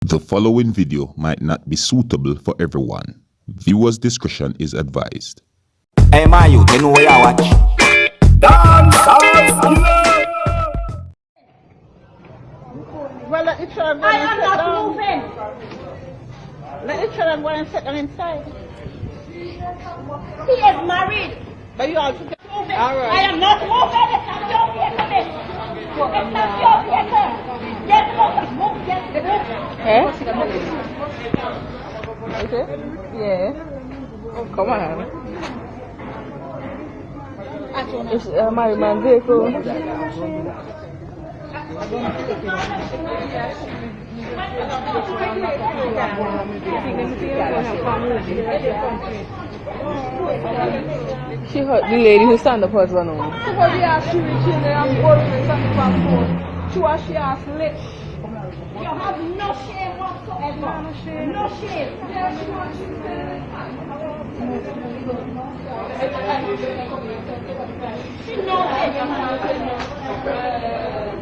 The following video might not be suitable for everyone. Viewers' discretion is advised. Hey man, you know where I watch. Dancehall. Well, let each other go I and am sit not down. moving. Let each other go and sit down inside. He is married. But you all together. Moving. All right. I am not moving. It's not your vehicle. It's not your vehicle. Yes, move. Yes, move. Eh? Okay? Yeah. Oh, come on. It's a married man vehicle. She hurt the lady who stand up as one. Somebody asked you which in there and boyfriends on the passport. She asked lit. You have no shame whatsoever. No shame. No shame. Yeah, she wants to stay. She knows it.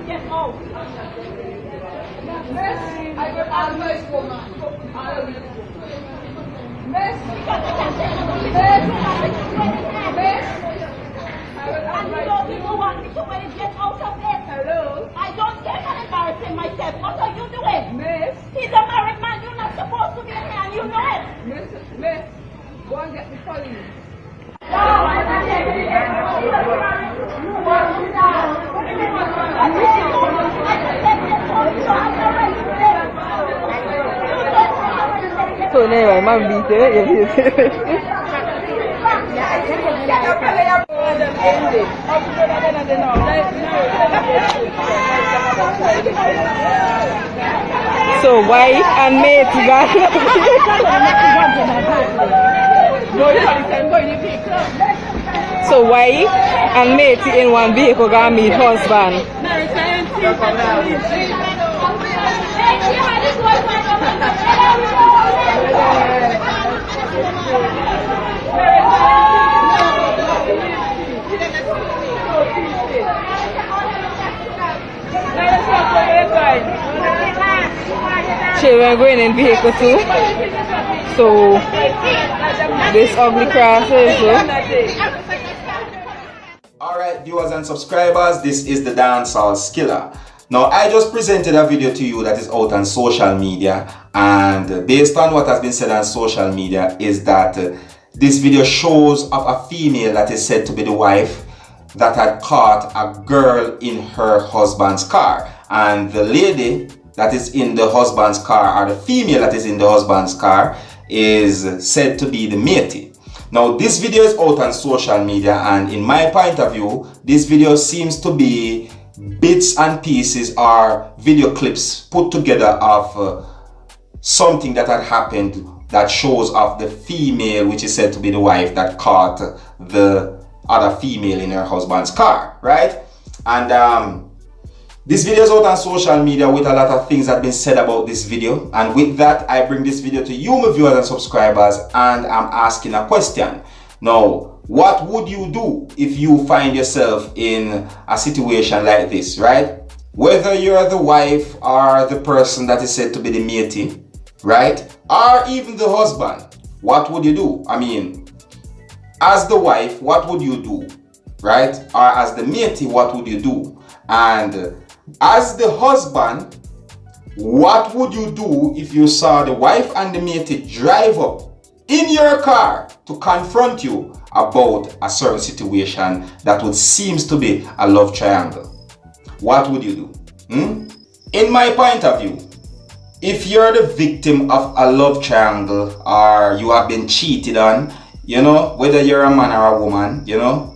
Get out. Miss, I will advise woman. Miss, And you don't even want me to get out of it. hello. I don't care about embarrassing myself. What are you doing? Miss, He's a married man. You're not supposed to be in here and you know it. miss, go and get the police. So anyway, man beat it. So wife and mate got So wife and mate in one vehicle got meet husband. Children going in vehicle too. So this ugly crosses. Alright, viewers and subscribers, this is the Dancehall Skilla. Now, I just presented a video to you that is out on social media, and based on what has been said on social media is that this video shows of a female that is said to be the wife that had caught a girl in her husband's car, and the lady that is in the husband's car, or the female that is in the husband's car, is said to be the matey. Now, this video is out on social media, and in my point of view, this video seems to be bits and pieces or video clips put together of something that had happened that shows of the female, which is said to be the wife, that caught the other female in her husband's car, right? And this video is out on social media with a lot of things that have been said about this video, and with that I bring this video to you, my viewers and subscribers, and I'm asking a question. Now, what would you do if you find yourself in a situation like this, right? Whether you're the wife or the person that is said to be the matey, right? Or even the husband, what would you do? I mean, as the wife, what would you do, right? Or as the matey, what would you do? And as the husband, what would you do if you saw the wife and the matey drive up in your car to confront you about a certain situation that would seems to be a love triangle? What would you do? In my point of view, if you're the victim of a love triangle, or you have been cheated on, you know, whether you're a man or a woman, you know,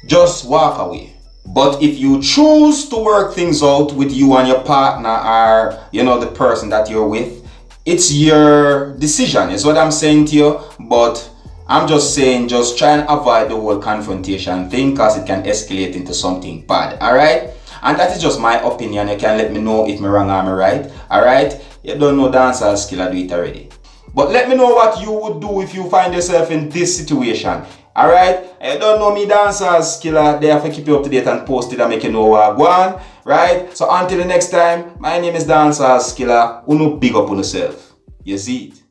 just walk away. But if you choose to work things out with you and your partner, or you know, the person that you're with, it's your decision, is what I'm saying to you. But I'm just saying, just try and avoid the whole confrontation thing, because it can escalate into something bad. Alright? And that is just my opinion. You can let me know if I'm wrong or I'm right. Alright? You don't know Dancehall Skilla, do it already. But let me know what you would do if you find yourself in this situation. Alright? You don't know me, Dancehall Skilla. They have to keep you up to date and post it and make you know what I want. Right? So until the next time, my name is Dancehall Skilla. Uno big up on yourself. You see it?